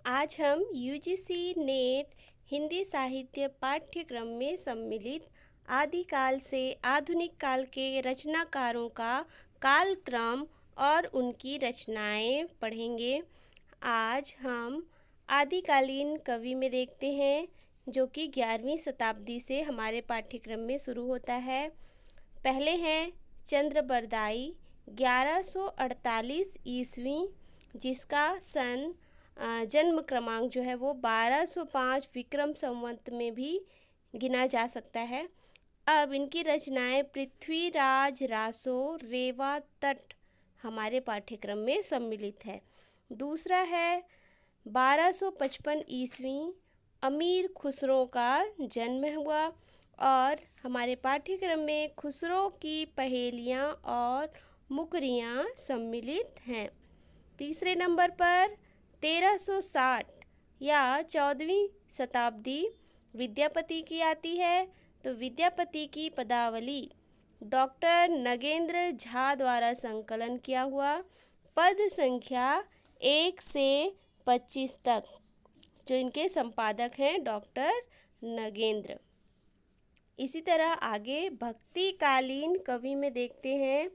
आज हम UGC net Hindi साहित्य पाठ्यक्रम में सम्मिलित आदिकाल से आधुनिक काल के रचनाकारों का कालक्रम और उनकी रचनाएं पढ़ेंगे। आज हम आदिकालीन कवि में देखते हैं जो कि 11वीं शताब्दी से हमारे पाठ्यक्रम में शुरू होता है। पहले हैं चंद्रबरदाई 1148 ईस्वी, जिसका जन्म क्रमांक जो है वो 1205 विक्रम संवत में भी गिना जा सकता है। अब इनकी रचनाएं पृथ्वीराज रासो रेवा तट हमारे पाठ्यक्रम में सम्मिलित है। दूसरा है 1255 ईस्वी, अमीर खुसरो का जन्म हुआ और हमारे पाठ्यक्रम में खुसरो की पहेलियाँ और मुकरियाँ सम्मिलित हैं। तीसरे नंबर पर 1360 या 14वीं शताब्दी विद्यापति की आती है। तो विद्यापति की पदावली डॉक्टर नगेंद्र झा द्वारा संकलन किया हुआ, पद संख्या 1 से 25 तक, जो इनके संपादक हैं डॉक्टर नगेंद्र। इसी तरह आगे भक्तिकालीन कवि में देखते हैं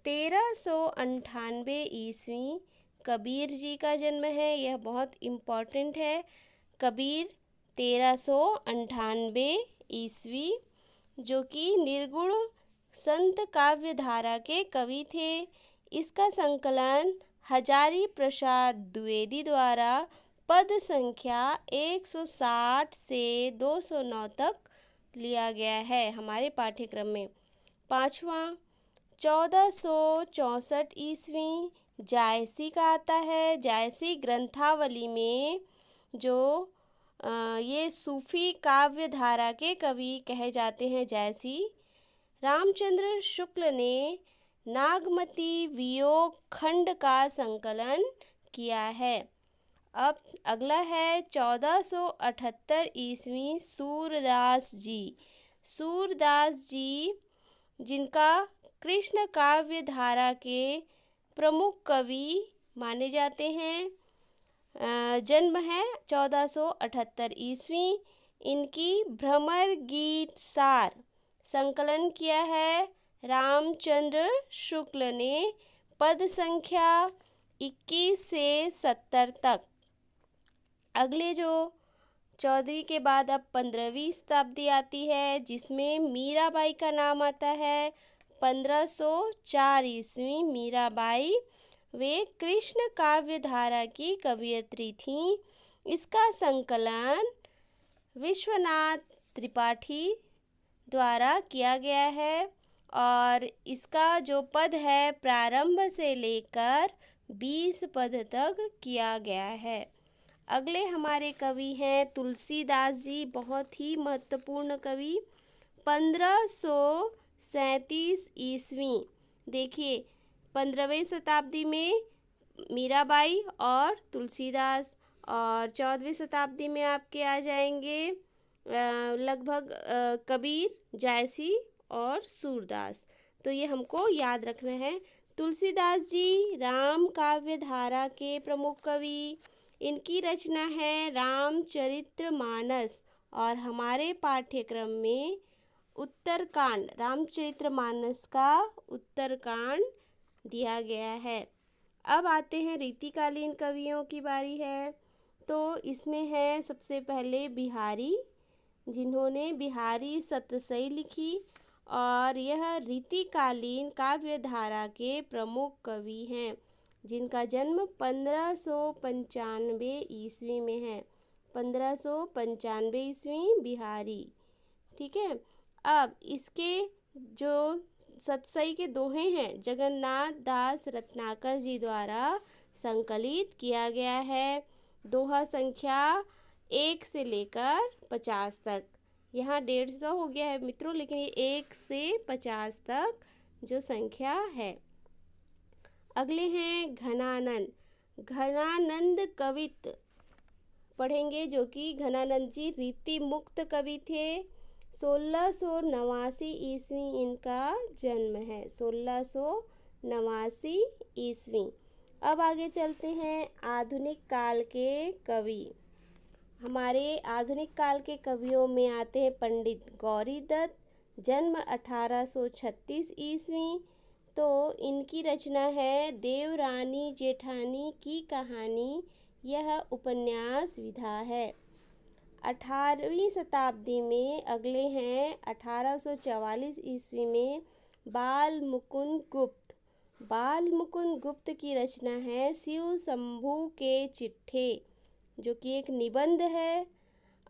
1398 ईस्वी, कबीर जी का जन्म है। यह बहुत इम्पॉर्टेंट है। कबीर 1398 ईस्वी, जो कि निर्गुण संत काव्य धारा के कवि थे। इसका संकलन हजारी प्रसाद द्विवेदी द्वारा पद संख्या 160 से 209 तक लिया गया है हमारे पाठ्यक्रम में। पाँचवा 1464 ईस्वी, जायसी का आता है। जायसी ग्रंथावली में जो ये सूफी काव्य धारा के कवि कहे जाते हैं जायसी। रामचंद्र शुक्ल ने नागमती वियोग खंड का संकलन किया है। अब अगला है 1478 ईस्वी, सूरदास जी। सूरदास जी जिनका कृष्ण काव्य धारा के प्रमुख कवि माने जाते हैं। जन्म है 1478 ईस्वी। इनकी भ्रमर गीत सार संकलन किया है रामचंद्र शुक्ल ने, पद संख्या 21 से 70 तक। अगले जो 14वीं के बाद अब 15वीं शताब्दी आती है, जिसमें मीराबाई का नाम आता है। 1504 ईस्वी मीराबाई, वे कृष्ण काव्य धारा की कवयित्री थीं। इसका संकलन विश्वनाथ त्रिपाठी द्वारा किया गया है और इसका जो पद है प्रारंभ से लेकर 20 पद तक किया गया है। अगले हमारे कवि हैं तुलसीदास जी, बहुत ही महत्वपूर्ण कवि। 1537 ईस्वी, देखिए 15वीं शताब्दी में मीराबाई और तुलसीदास, और 14वीं शताब्दी में आपके आ जाएंगे लगभग कबीर, जायसी और सूरदास। तो ये हमको याद रखना है। तुलसीदास जी राम काव्य धारा के प्रमुख कवि। इनकी रचना है रामचरितमानस और हमारे पाठ्यक्रम में उत्तरकांड, रामचरितमानस का उत्तरकांड दिया गया है। अब आते हैं रीतिकालीन कवियों की बारी है। तो इसमें है सबसे पहले बिहारी, जिन्होंने बिहारी सतसई लिखी और यह रीतिकालीन काव्य धारा के प्रमुख कवि हैं, जिनका जन्म 1595 ईस्वी में है। 1595 ईस्वी बिहारी, ठीक है। अब इसके जो सतसई के दोहे हैं जगन्नाथ दास रत्नाकर जी द्वारा संकलित किया गया है। दोहा संख्या 1 से लेकर 50 तक। यहाँ 150 हो गया है मित्रों, लेकिन ये 1 से 50 तक जो संख्या है। अगले हैं घनानंद। घनानंद कवित्त पढ़ेंगे, जो कि घनानंद जी रीति मुक्त कवि थे। 1689 ईस्वी इनका जन्म है। 1689 ईस्वी। अब आगे चलते हैं आधुनिक काल के कवि। हमारे आधुनिक काल के कवियों में आते हैं पंडित गौरीदत्त, जन्म 1836 ईस्वी। तो इनकी रचना है देवरानी जेठानी की कहानी। यह उपन्यास विधा है। 18वीं शताब्दी में अगले हैं 1844 ईस्वी में बाल मुकुंद गुप्त। बाल मुकुंद गुप्त की रचना है शिव शंभू के चिट्ठे, जो कि एक निबंध है।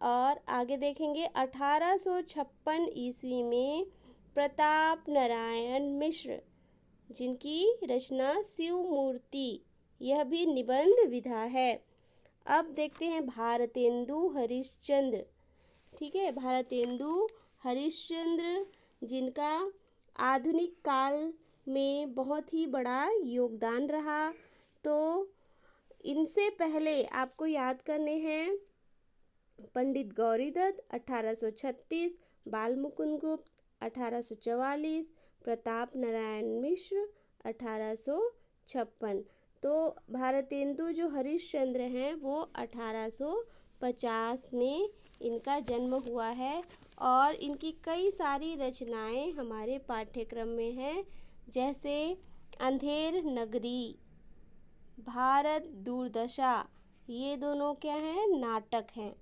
और आगे देखेंगे 1856 ईस्वी में प्रताप नारायण मिश्र, जिनकी रचना शिव मूर्ति, यह भी निबंध विधा है। अब देखते हैं भारतेंदु हरिश्चंद्र। ठीक है, भारतेंदु हरिश्चंद्र, जिनका आधुनिक काल में बहुत ही बड़ा योगदान रहा। तो इनसे पहले आपको याद करने हैं पंडित गौरीदत्त 1836, बाल मुकुंद गुप्त 1844, प्रताप नारायण मिश्र 1856। तो भारतेंदु जो हरिश्चंद्र हैं वो 1850 में इनका जन्म हुआ है। और इनकी कई सारी रचनाएं हमारे पाठ्यक्रम में हैं, जैसे अंधेर नगरी, भारत दुर्दशा, ये दोनों क्या हैं, नाटक हैं।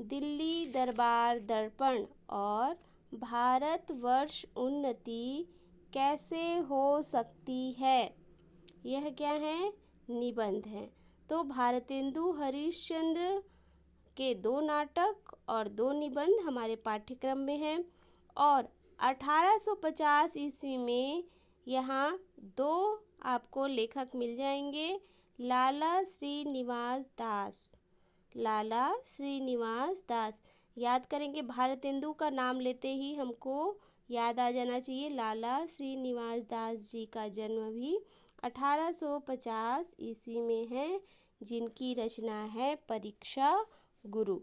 दिल्ली दरबार दर्पण और भारतवर्ष उन्नति कैसे हो सकती है, यह क्या है, निबंध है। तो भारतेंदु हरिश्चंद्र के 2 नाटक और 2 निबंध हमारे पाठ्यक्रम में हैं। और 1850 ईस्वी में यहाँ 2 आपको लेखक मिल जाएंगे, लाला श्रीनिवास दास। लाला श्रीनिवास दास, याद करेंगे, भारतेंदु का नाम लेते ही हमको याद आ जाना चाहिए लाला श्रीनिवास दास जी का जन्म भी 1850 ईस्वी में है, जिनकी रचना है परीक्षा गुरु।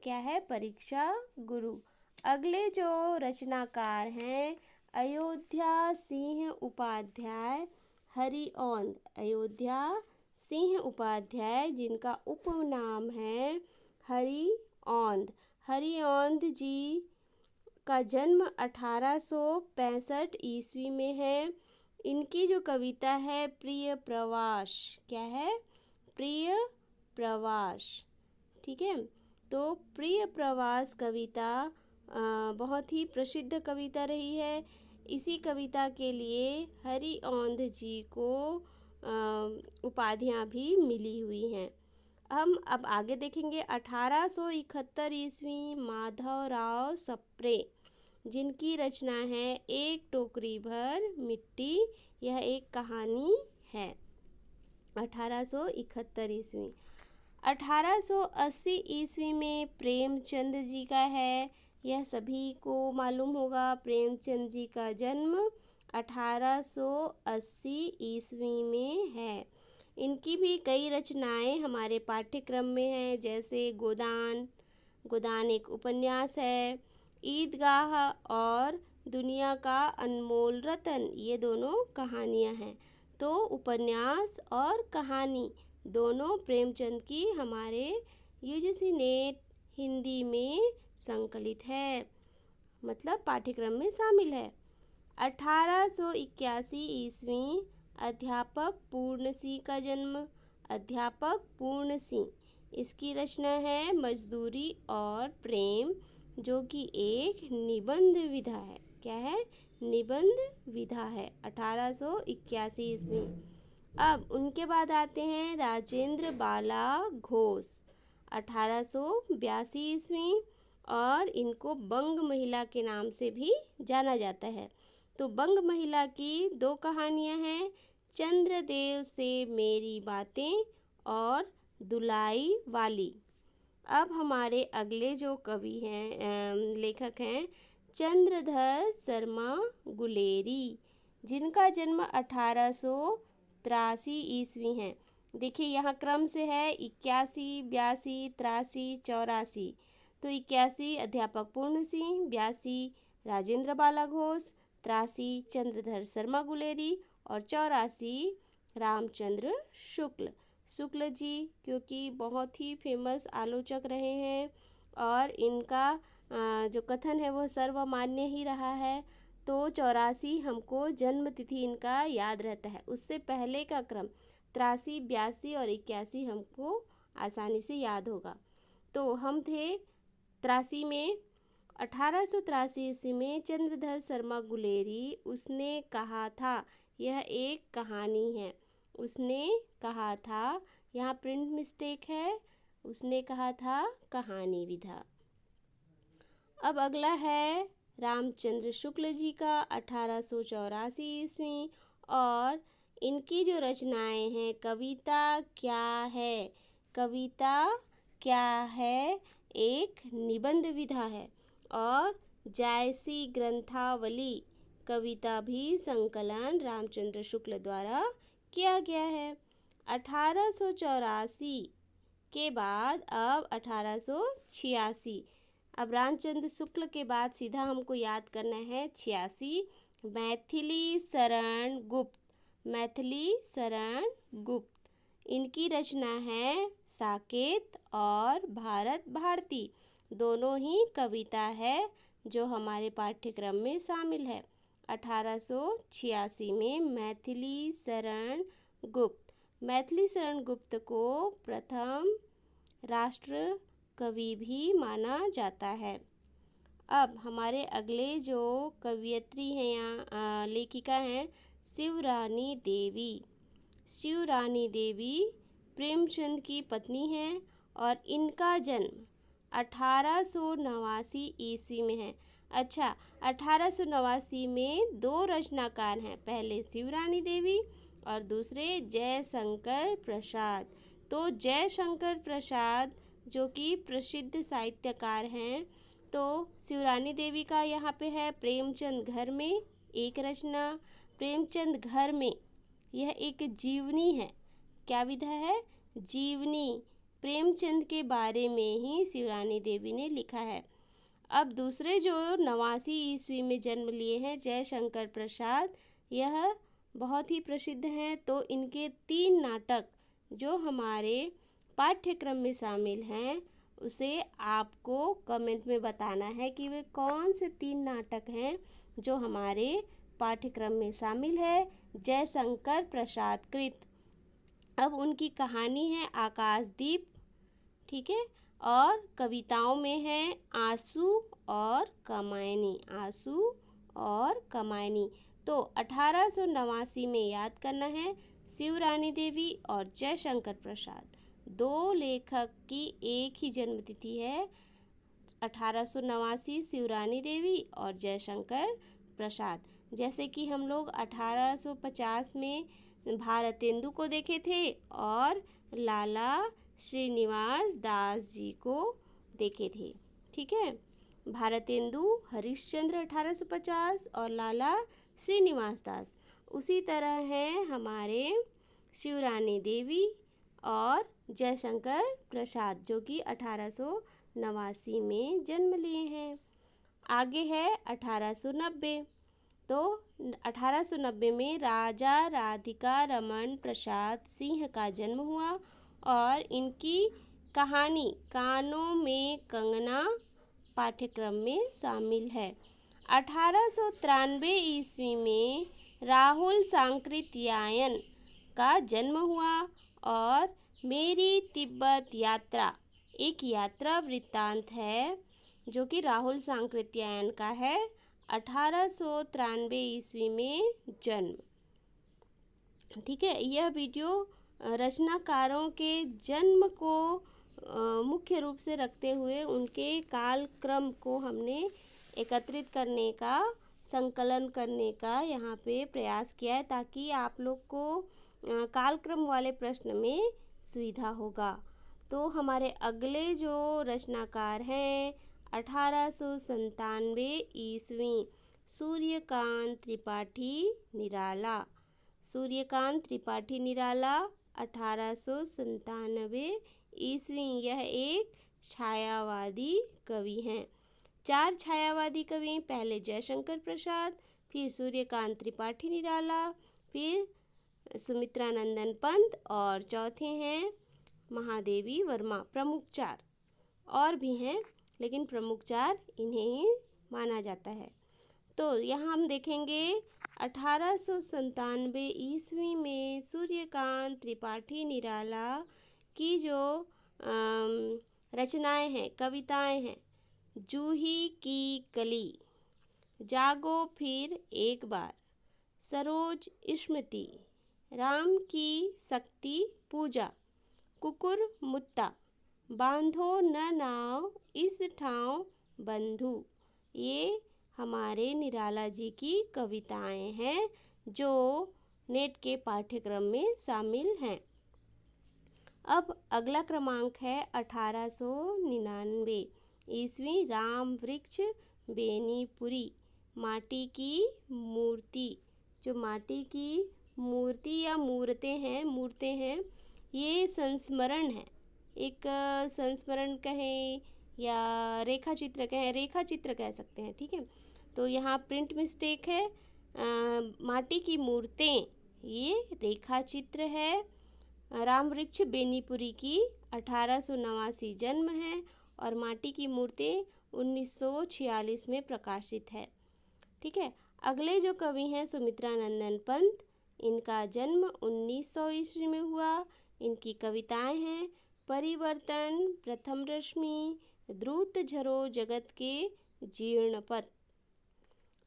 क्या है, परीक्षा गुरु। अगले जो रचनाकार हैं अयोध्या सिंह उपाध्याय हरिऔंध। अयोध्या सिंह उपाध्याय, जिनका उपनाम है हरिऔंध। हरिऔंध जी का जन्म 1865 ईस्वी में है। इनकी जो कविता है प्रिय प्रवास, क्या है, प्रिय प्रवास। ठीक है, तो प्रिय प्रवास कविता बहुत ही प्रसिद्ध कविता रही है। इसी कविता के लिए हरिऔंध जी को उपाधियाँ भी मिली हुई हैं। हम अब आगे देखेंगे 1871 ईस्वी माधवराव सप्रे, जिनकी रचना है एक टोकरी भर मिट्टी, यह एक कहानी है। 1871 ईस्वी। 1880 ईस्वी में प्रेमचंद जी का है, यह सभी को मालूम होगा। प्रेमचंद जी का जन्म 1880 ईस्वी में है। इनकी भी कई रचनाएं हमारे पाठ्यक्रम में हैं, जैसे गोदान। गोदान एक उपन्यास है। ईदगाह और दुनिया का अनमोल रतन, ये दोनों कहानियां हैं। तो उपन्यास और कहानी दोनों प्रेमचंद की हमारे यूजीसी नेट हिंदी में संकलित है, मतलब पाठ्यक्रम में शामिल है। 1881 ईस्वी अध्यापक पूर्ण सिंह का जन्म। अध्यापक पूर्ण सिंह, इसकी रचना है मजदूरी और प्रेम, जो कि एक निबंध विधा है। क्या है, निबंध विधा है। 1881 ईस्वी। अब उनके बाद आते हैं राजेंद्र बाला घोष, 1882 ईस्वी, और इनको बंग महिला के नाम से भी जाना जाता है। तो बंग महिला की 2 कहानियां हैं, चंद्रदेव से मेरी बातें और दुलाई वाली। अब हमारे अगले जो कवि हैं, लेखक हैं चंद्रधर शर्मा गुलेरी, जिनका जन्म 1883 ईस्वी है। देखिए यहाँ क्रम से है 81, 82, 83, 84। तो 81 अध्यापक पूर्ण सिंह, 82 राजेंद्र बाला घोष, 83 चंद्रधर शर्मा गुलेरी और 84 रामचंद्र शुक्ल। शुक्ल जी क्योंकि बहुत ही फेमस आलोचक रहे हैं और इनका जो कथन है वो सर्वमान्य ही रहा है, तो 84 हमको जन्म तिथि इनका याद रहता है। उससे पहले का क्रम 83, 82 और 81 हमको आसानी से याद होगा। तो हम थे 83 में। 1883 ईस्वी में चंद्रधर शर्मा गुलेरी उसने कहा था, यह एक कहानी है, उसने कहा था, यहाँ प्रिंट मिस्टेक है, उसने कहा था कहानी विधा। अब अगला है रामचंद्र शुक्ल जी का 1884 ईस्वी, और इनकी जो रचनाएं हैं, कविता क्या है, कविता क्या है एक निबंध विधा है, और जायसी ग्रंथावली कविता भी संकलन रामचंद्र शुक्ल द्वारा किया गया है। 1884 के बाद अब 1886, अब रामचंद्र शुक्ल के बाद सीधा हमको याद करना है 86, मैथिली शरण गुप्त। मैथिली शरण गुप्त इनकी रचना है साकेत और भारत भारती, दोनों ही कविता है जो हमारे पाठ्यक्रम में शामिल है। 1886 में मैथिली शरण गुप्त। मैथिली शरण गुप्त को प्रथम राष्ट्र कवि भी माना जाता है। अब हमारे अगले जो कवयित्री हैं या लेखिका हैं, शिवरानी देवी। शिवरानी देवी प्रेमचंद की पत्नी हैं और इनका जन्म 1889 ईस्वी में है। अच्छा, 1889 में दो रचनाकार हैं, पहले शिवरानी देवी और दूसरे जयशंकर प्रसाद। तो जयशंकर प्रसाद जो कि प्रसिद्ध साहित्यकार हैं, तो शिवरानी देवी का यहाँ पे है प्रेमचंद घर में एक रचना। प्रेमचंद घर में यह एक जीवनी है। क्या विधा है? जीवनी। प्रेमचंद के बारे में ही शिवरानी देवी ने लिखा है। अब दूसरे जो 89 ईस्वी में जन्म लिए हैं जयशंकर प्रसाद, यह बहुत ही प्रसिद्ध हैं। तो इनके 3 नाटक जो हमारे पाठ्यक्रम में शामिल हैं, उसे आपको कमेंट में बताना है कि वे कौन से 3 नाटक हैं जो हमारे पाठ्यक्रम में शामिल है जयशंकर प्रसाद कृत। अब उनकी कहानी है आकाशदीप, ठीक है, और कविताओं में है आंसू और कमायनी। आंसू और कमायनी। तो 1889 में याद करना है शिवरानी देवी और जयशंकर प्रसाद, दो लेखक की एक ही जन्मतिथि है। 1889 शिवरानी देवी और जयशंकर प्रसाद। जैसे कि हम लोग 1850 में भारतेंदु को देखे थे और लाला श्रीनिवास दास जी को देखे थे, ठीक है। भारतेंदु हरिश्चंद्र 1850 और लाला श्रीनिवास दास। उसी तरह हैं हमारे शिवरानी देवी और जयशंकर प्रसाद जो कि 1889 में जन्म लिए हैं। आगे है 1890। तो 1890 में राजा राधिका रमन प्रसाद सिंह का जन्म हुआ और इनकी कहानी कानों में कंगना पाठ्यक्रम में शामिल है। 1893 ईस्वी में राहुल सांकृत्यायन का जन्म हुआ और मेरी तिब्बत यात्रा एक यात्रा वृत्तांत है जो कि राहुल सांकृत्यायन का है। 1893 ईस्वी में जन्म, ठीक है। यह वीडियो रचनाकारों के जन्म को मुख्य रूप से रखते हुए उनके कालक्रम को हमने एकत्रित करने का, संकलन करने का यहाँ पे प्रयास किया है ताकि आप लोग को कालक्रम वाले प्रश्न में सुविधा होगा। तो हमारे अगले जो रचनाकार हैं 1897 ईस्वी सूर्यकांत त्रिपाठी निराला। सूर्यकांत त्रिपाठी निराला 1897 ईस्वी, यह एक छायावादी कवि हैं। 4 छायावादी कवि, पहले जयशंकर प्रसाद, फिर सूर्यकांत त्रिपाठी निराला, फिर सुमित्रा नंदन पंत और चौथे हैं महादेवी वर्मा। प्रमुख चार और भी हैं, लेकिन प्रमुख चार इन्हें ही माना जाता है। तो यहाँ हम देखेंगे 1897 ईस्वी में सूर्यकांत त्रिपाठी निराला की जो रचनाएं हैं, कविताएं हैं, जूही की कली, जागो फिर एक बार, सरोज स्मृति, राम की शक्ति पूजा, कुकुर मुत्ता, बांधो न नाव इस ठाव बंधु, ये हमारे निराला जी की कविताएं हैं जो नेट के पाठ्यक्रम में शामिल हैं। अब अगला क्रमांक है 1899 ईस्वी, राम वृक्ष बेनीपुरी, माटी की मूर्ति। जो माटी की मूर्ति या मूर्तें हैं ये संस्मरण है। एक संस्मरण कहें या रेखा चित्र कह सकते हैं, ठीक है। तो यहाँ प्रिंट मिस्टेक है। माटी की मूर्तें ये रेखा चित्र है। राम वृक्ष बेनीपुरी की 1889 जन्म है और माटी की मूर्तें 1946 में प्रकाशित है, ठीक है। अगले जो कवि हैं सुमित्रा नंदन पंत, इनका जन्म 1900 ईस्वी में हुआ। इनकी कविताएं हैं परिवर्तन, प्रथम रश्मि, द्रुत झरो जगत के जीर्णपथ।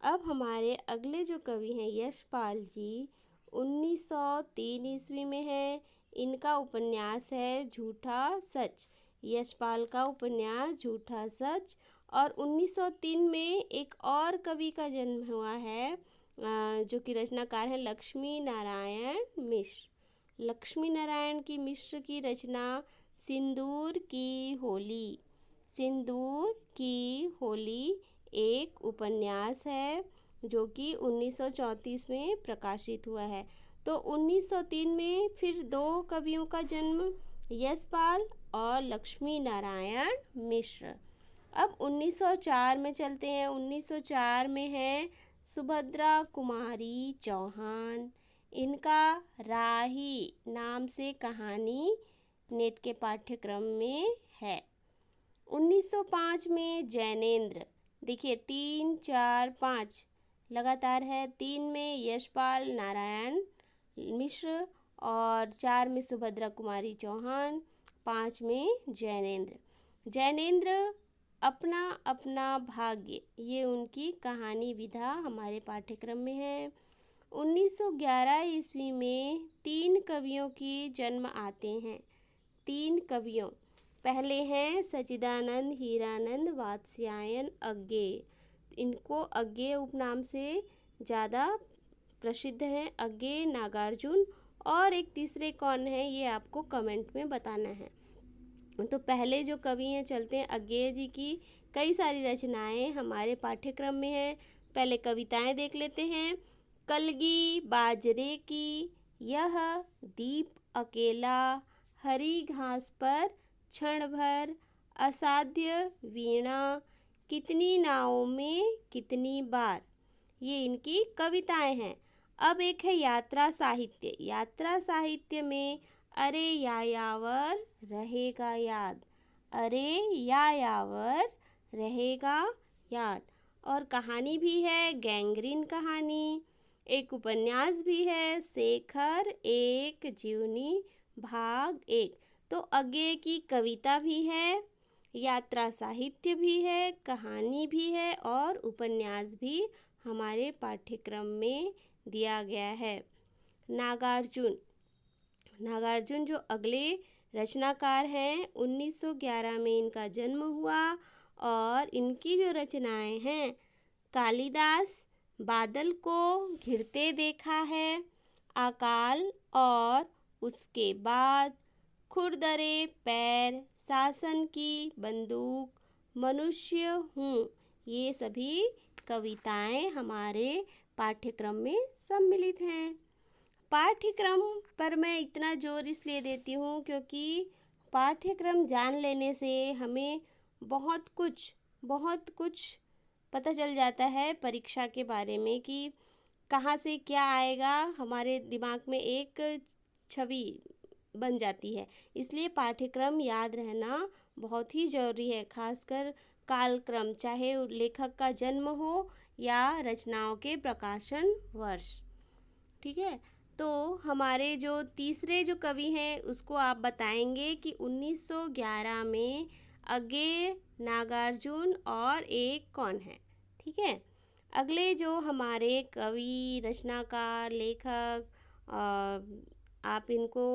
अब हमारे अगले जो कवि हैं यशपाल जी, 1903 ईस्वी में है। इनका उपन्यास है झूठा सच। यशपाल का उपन्यास झूठा सच। और 1903 में एक और कवि का जन्म हुआ है जो कि रचनाकार हैं लक्ष्मी नारायण मिश्र। लक्ष्मी नारायण की मिश्र की रचना सिंदूर की होली। सिंदूर की होली एक उपन्यास है जो कि 1934 में प्रकाशित हुआ है। तो 1903 में फिर दो कवियों का जन्म, यशपाल और लक्ष्मी नारायण मिश्र। अब 1904 में चलते हैं। 1904 में है सुभद्रा कुमारी चौहान। इनका राही नाम से कहानी नेट के पाठ्यक्रम में है। 1905 में जैनेंद्र, देखिए 3, 4, 5 लगातार है। 3 में यशपाल नारायण मिश्र और 4 में सुभद्रा कुमारी चौहान, 5 में जैनेंद्र अपना अपना भाग्य, ये उनकी कहानी विधा हमारे पाठ्यक्रम में है। 1911 ईस्वी में 3 कवियों के जन्म आते हैं। 3 कवियों, पहले हैं सच्चिदानंद हीरानंद वात्स्यायन अज्ञेय। इनको अज्ञेय उपनाम से ज़्यादा प्रसिद्ध हैं, अज्ञेय, नागार्जुन। और एक तीसरे कौन है ये आपको कमेंट में बताना है। तो पहले जो कवि हैं चलते हैं अज्ञेय जी की कई सारी रचनाएं हमारे पाठ्यक्रम में हैं। पहले कविताएं देख लेते हैं। कलगी बाजरे की, यह दीप अकेला, हरी घास पर क्षण भर, असाध्य वीणा, कितनी नावों में कितनी बार, ये इनकी कविताएं हैं। अब एक है यात्रा साहित्य। यात्रा साहित्य में अरे यायावर रहेगा याद, अरे यायावर रहेगा याद। और कहानी भी है गैंग्रीन कहानी। एक उपन्यास भी है शेखर एक जीवनी भाग 1। तो अज्ञेय की कविता भी है, यात्रा साहित्य भी है, कहानी भी है और उपन्यास भी हमारे पाठ्यक्रम में दिया गया है। नागार्जुन जो अगले रचनाकार हैं, 1911 में इनका जन्म हुआ और इनकी जो रचनाएं हैं कालिदास, बादल को घिरते देखा है, अकाल और उसके बाद, खुरदरे पैर, शासन की बंदूक, मनुष्य हूँ, ये सभी कविताएं हमारे पाठ्यक्रम में सम्मिलित हैं। पाठ्यक्रम पर मैं इतना जोर इसलिए देती हूँ क्योंकि पाठ्यक्रम जान लेने से हमें बहुत कुछ पता चल जाता है परीक्षा के बारे में कि कहाँ से क्या आएगा हमारे दिमाग में एक छवि बन जाती है। इसलिए पाठ्यक्रम याद रहना बहुत ही ज़रूरी है, खासकर कालक्रम, चाहे लेखक का जन्म हो या रचनाओं के प्रकाशन वर्ष। ठीक है, तो हमारे जो तीसरे जो कवि हैं उसको आप बताएंगे कि 1911 में अज्ञेय, नागार्जुन और एक कौन है। ठीक है, अगले जो हमारे कवि, रचनाकार, लेखक, आप इनको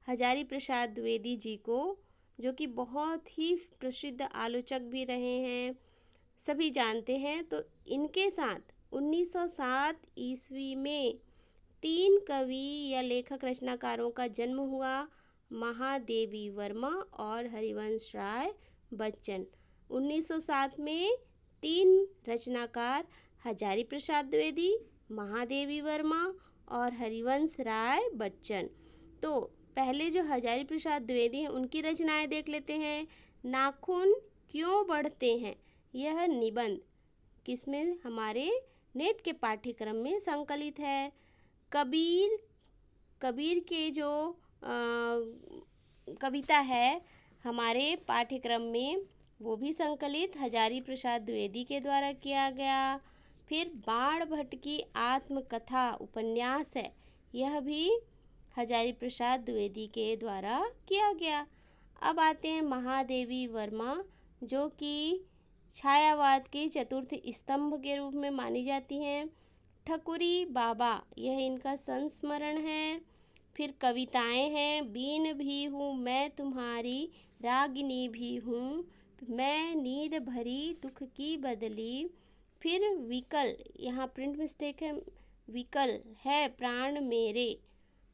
हजारी प्रसाद द्विवेदी जी को, जो कि बहुत ही प्रसिद्ध आलोचक भी रहे हैं, सभी जानते हैं। तो इनके साथ 1907 ईस्वी में 3 कवि या लेखक रचनाकारों का जन्म हुआ, महादेवी वर्मा और हरिवंश राय बच्चन। 1907 में 3 रचनाकार, हजारी प्रसाद द्विवेदी, महादेवी वर्मा और हरिवंश राय बच्चन। तो पहले जो हजारी प्रसाद द्विवेदी हैं उनकी रचनाएं देख लेते हैं। नाखून क्यों बढ़ते हैं, यह निबंध किसमें, हमारे नेट के पाठ्यक्रम में संकलित है। कबीर के जो कविता है हमारे पाठ्यक्रम में, वो भी संकलित हजारी प्रसाद द्विवेदी के द्वारा किया गया। फिर बाण भट्ट की आत्मकथा उपन्यास है, यह भी हजारी प्रसाद द्विवेदी के द्वारा किया गया। अब आते हैं महादेवी वर्मा, जो कि छायावाद के चतुर्थ स्तंभ के रूप में मानी जाती हैं। ठकुरी बाबा, यह इनका संस्मरण है। फिर कविताएं हैं, बीन भी हूँ मैं तुम्हारी, रागिनी भी हूँ मैं, नीर भरी दुख की बदली। फिर विकल, यहाँ प्रिंट मिस्टेक है, विकल है प्राण मेरे।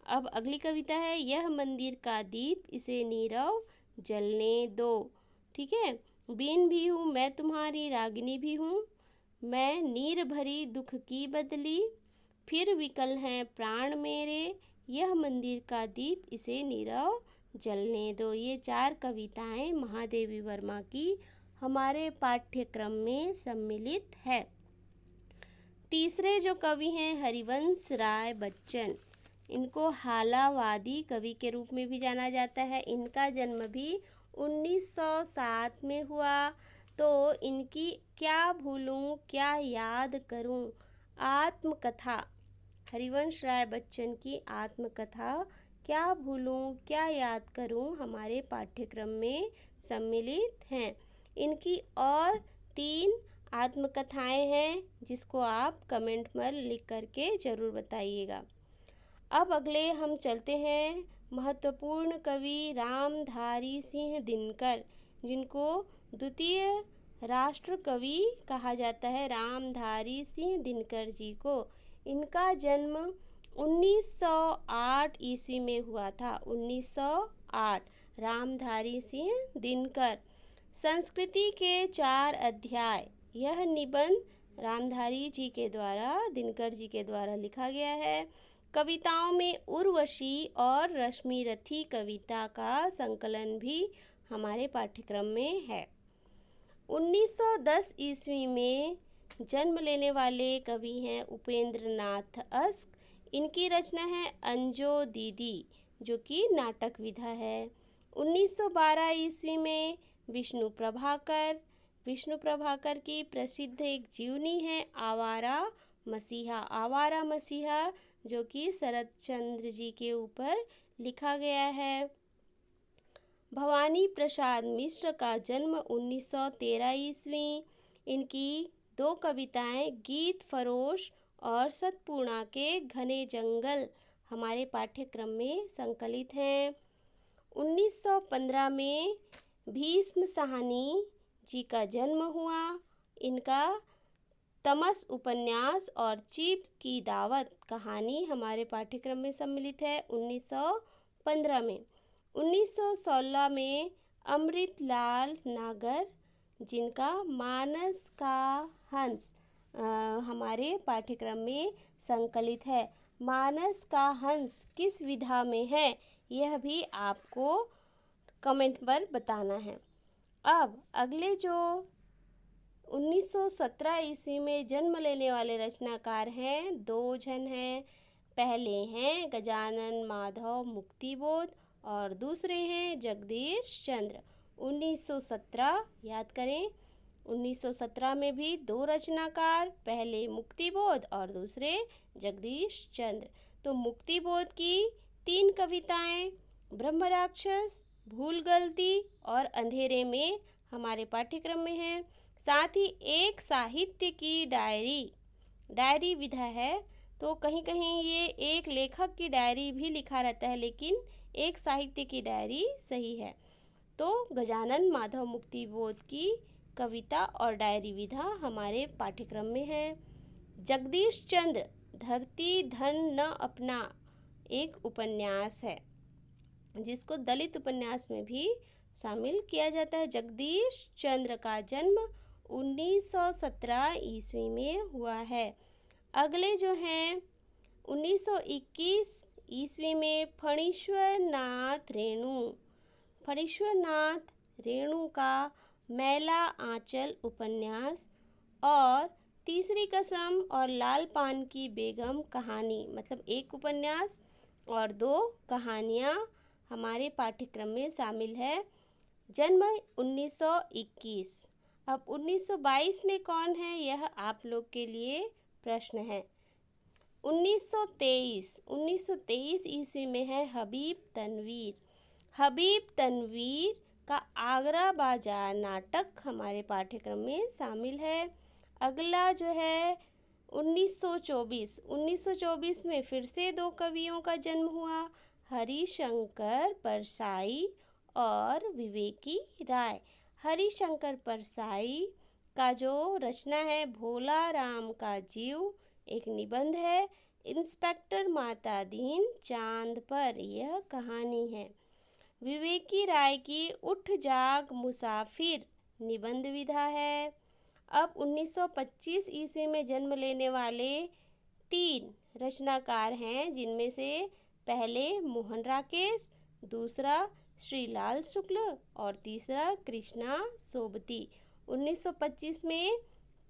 अब अगली कविता है, यह मंदिर का दीप इसे नीरव जलने दो। ठीक है, बीन भी हूँ मैं तुम्हारी, रागिनी भी हूँ मैं, नीर भरी दुख की बदली। फिर विकल हैं प्राण मेरे, यह मंदिर का दीप इसे नीरव जलने दो। ये 4 कविताएं महादेवी वर्मा की हमारे पाठ्यक्रम में सम्मिलित है। तीसरे जो कवि हैं हरिवंश राय बच्चन, इनको हालावादी कवि के रूप में भी जाना जाता है। इनका जन्म भी 1907 में हुआ। तो इनकी क्या भूलूं क्या याद करूं आत्मकथा, हरिवंश राय बच्चन की आत्मकथा क्या भूलूं क्या याद करूं हमारे पाठ्यक्रम में सम्मिलित हैं। इनकी और 3 आत्मकथाएं हैं, जिसको आप कमेंट पर लिख करके ज़रूर बताइएगा। अब अगले हम चलते हैं महत्वपूर्ण कवि रामधारी सिंह दिनकर, जिनको द्वितीय राष्ट्र कवि कहा जाता है, रामधारी सिंह दिनकर जी को। इनका जन्म 1908 ईस्वी में हुआ था। 1908, रामधारी सिंह दिनकर। संस्कृति के 4 अध्याय, यह निबंध रामधारी जी के द्वारा, दिनकर जी के द्वारा लिखा गया है। कविताओं में उर्वशी और रश्मिरथी कविता का संकलन भी हमारे पाठ्यक्रम में है। 1910 ईस्वी में जन्म लेने वाले कवि हैं उपेंद्र नाथ अस्क। इनकी रचना है अंजो दीदी, जो कि नाटक विधा है। 1912 ईस्वी में विष्णु प्रभाकर की प्रसिद्ध एक जीवनी है आवारा मसीहा, जो कि शरद चंद्र जी के ऊपर लिखा गया है। भवानी प्रसाद मिश्र का जन्म 1913 ईस्वी। इनकी 2 कविताएं गीत फरोश और सतपूर्णा के घने जंगल हमारे पाठ्यक्रम में संकलित हैं। 1915 में भीष्म साहनी जी का जन्म हुआ। इनका तमस उपन्यास और चीप की दावत कहानी हमारे पाठ्यक्रम में सम्मिलित है 1915 में। 1916 में अमृतलाल नागर, जिनका मानस का हंस हमारे पाठ्यक्रम में संकलित है। मानस का हंस किस विधा में है, यह भी आपको कमेंट पर बताना है। अब अगले जो 1917 ईस्वी में जन्म लेने वाले रचनाकार हैं, दो जन हैं। पहले हैं गजानन माधव मुक्तिबोध और दूसरे हैं जगदीश चंद्र। 1917 याद करें, 1917 में भी दो रचनाकार, पहले मुक्तिबोध और दूसरे जगदीश चंद्र। तो मुक्तिबोध की 3 कविताएं ब्रह्म राक्षस, भूल गलती और अंधेरे में हमारे पाठ्यक्रम में है। साथ ही एक साहित्य की डायरी विधा है, तो कहीं कहीं ये एक लेखक की डायरी भी लिखा रहता है, लेकिन एक साहित्य की डायरी सही है। तो गजानन माधव मुक्तिबोध की कविता और डायरी विधा हमारे पाठ्यक्रम में है। जगदीश चंद्र धरती धन न अपना एक उपन्यास है, जिसको दलित उपन्यास में भी शामिल किया जाता है। जगदीश चंद्र का जन्म 1917 ईस्वी में हुआ है। अगले जो हैं 1921 ईस्वी में फणीश्वर नाथ रेणु का मैला आंचल उपन्यास और तीसरी कसम और लाल पान की बेगम कहानी, मतलब एक उपन्यास और 2 कहानियाँ हमारे पाठ्यक्रम में शामिल है। जन्म 1921। अब 1922 में कौन है, यह आप लोग के लिए प्रश्न है। 1923 ईस्वी में है हबीब तनवीर का आगरा बाजार नाटक हमारे पाठ्यक्रम में शामिल है। अगला जो है 1924 में फिर से 2 कवियों का जन्म हुआ, हरिशंकर परसाई और विवेकी राय। हरिशंकर परसाई का जो रचना है भोला राम का जीव, एक निबंध है। इंस्पेक्टर मातादीन चांद पर, यह कहानी है। विवेकी राय की उठ जाग मुसाफिर निबंध विधा है। अब 1925 ईस्वी में जन्म लेने वाले 3 रचनाकार हैं, जिनमें से पहले मोहन राकेश, दूसरा श्रीलाल शुक्ल और तीसरा कृष्णा सोबती। 1925 में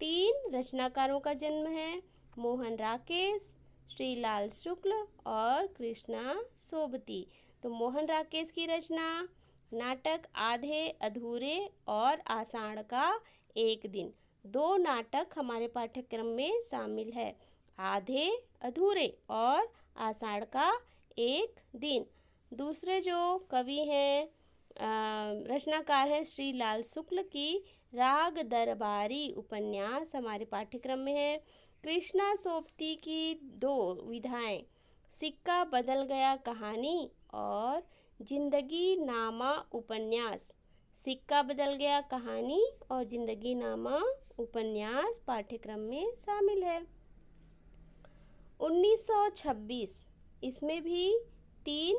3 रचनाकारों का जन्म है, मोहन राकेश, श्रीलाल शुक्ल और कृष्णा सोबती। तो मोहन राकेश की रचना नाटक आधे अधूरे और आषाढ़ का एक दिन, 2 नाटक हमारे पाठ्यक्रम में शामिल है, आधे अधूरे और आषाढ़ का एक दिन। दूसरे जो कवि हैं रचनाकार हैं श्रीलाल शुक्ल की राग दरबारी उपन्यास हमारे पाठ्यक्रम में है। कृष्णा सोबती की 2 विधाएं सिक्का बदल गया कहानी और जिंदगी नामा उपन्यास। सिक्का बदल गया कहानी और जिंदगी नामा उपन्यास पाठ्यक्रम में शामिल है। 1926 इसमें भी 3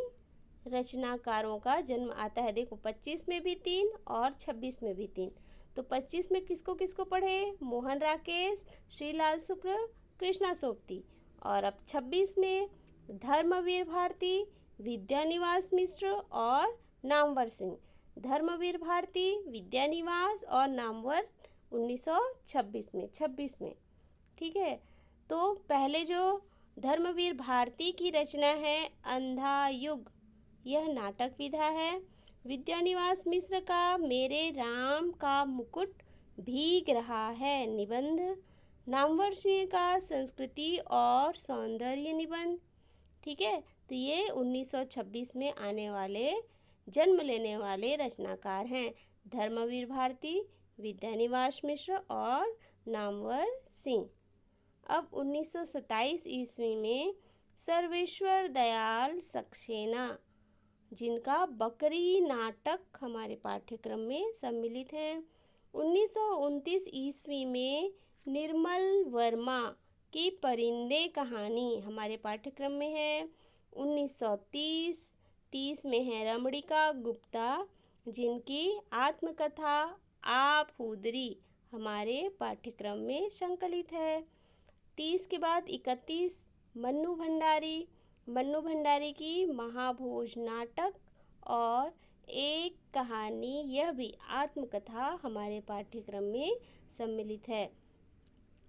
रचनाकारों का जन्म आता है। देखो 25 में भी 3 और 26 में भी 3। तो 25 में किसको किसको पढ़े, मोहन राकेश, श्रीलाल शुक्ल, कृष्णा सोबती। और अब 26 में धर्मवीर भारती, विद्यानिवास मिश्र और नामवर सिंह। धर्मवीर भारती, विद्यानिवास और नामवर 1926 में। ठीक है, तो पहले जो धर्मवीर भारती की रचना है अंधा युग, यह नाटक विधा है। विद्यानिवास मिश्र का मेरे राम का मुकुट भीग रहा है निबंध। नामवर सिंह का संस्कृति और सौंदर्य निबंध। ठीक है, तो ये 1926 में आने वाले जन्म लेने वाले रचनाकार हैं, धर्मवीर भारती, विद्यानिवास मिश्र और नामवर सिंह। अब 1927 ईस्वी में सर्वेश्वर दयाल सक्सेना, जिनका बकरी नाटक हमारे पाठ्यक्रम में सम्मिलित है। 1929 ईस्वी में निर्मल वर्मा की परिंदे कहानी हमारे पाठ्यक्रम में है। 1930 में है रमणिका गुप्ता, जिनकी आत्मकथा आप हुदरी हमारे पाठ्यक्रम में संकलित है। 30 के बाद 31 मन्नू भंडारी की महाभोज नाटक और एक कहानी, यह भी आत्मकथा हमारे पाठ्यक्रम में सम्मिलित है।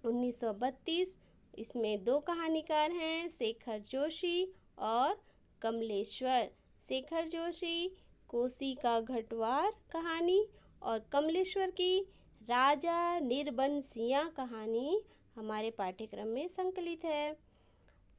1932, इसमें 2 कहानीकार हैं, शेखर जोशी और कमलेश्वर। शेखर जोशी कोसी का घटवार कहानी और कमलेश्वर की राजा निर्बनसिया कहानी हमारे पाठ्यक्रम में संकलित है।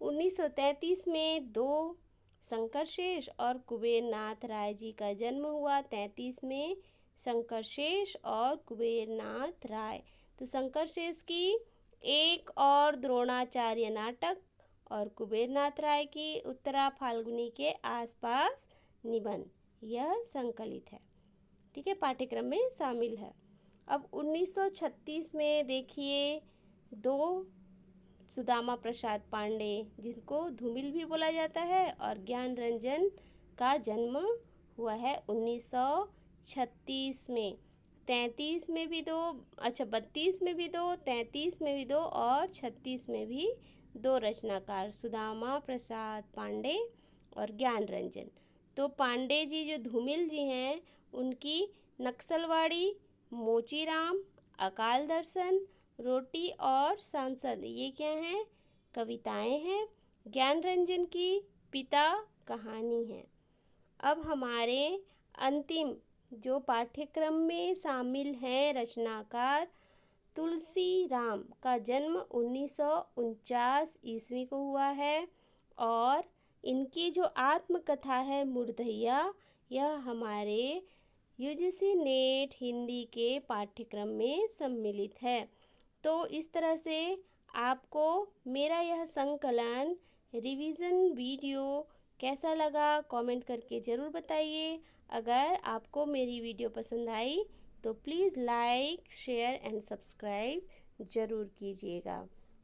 1933 में 2 शंकरशेष और कुबेरनाथ राय जी का जन्म हुआ। 33 में शंकरशेष और कुबेरनाथ राय। तो शंकरशेष की एक और द्रोणाचार्य नाटक और कुबेरनाथ राय की उत्तरा फाल्गुनी के आसपास निबंध, यह संकलित है। ठीक है, पाठ्यक्रम में शामिल है। अब 1936 में देखिए 2 सुदामा प्रसाद पांडे, जिनको धूमिल भी बोला जाता है, और ज्ञान रंजन का जन्म हुआ है 1936 में। 33 में भी 2, 32 में भी 2, 33 में भी 2 और 36 में भी 2 रचनाकार, सुदामा प्रसाद पांडे और ज्ञान रंजन। तो पांडे जी जो धूमिल जी हैं, उनकी नक्सलवाड़ी, मोचीराम, अकाल दर्शन, रोटी और सांसद, ये क्या हैं? कविताएं हैं। ज्ञान रंजन की पिता कहानी है। अब हमारे अंतिम जो पाठ्यक्रम में शामिल हैं रचनाकार, तुलसी राम का जन्म 1949 ईस्वी को हुआ है और इनकी जो आत्मकथा है मुर्दैया, यह हमारे यूजीसी नेट हिंदी के पाठ्यक्रम में सम्मिलित है। तो इस तरह से आपको मेरा यह संकलन रिवीजन वीडियो कैसा लगा कमेंट करके ज़रूर बताइए। अगर आपको मेरी वीडियो पसंद आई तो please like, share and subscribe ज़रूर कीजिएगा।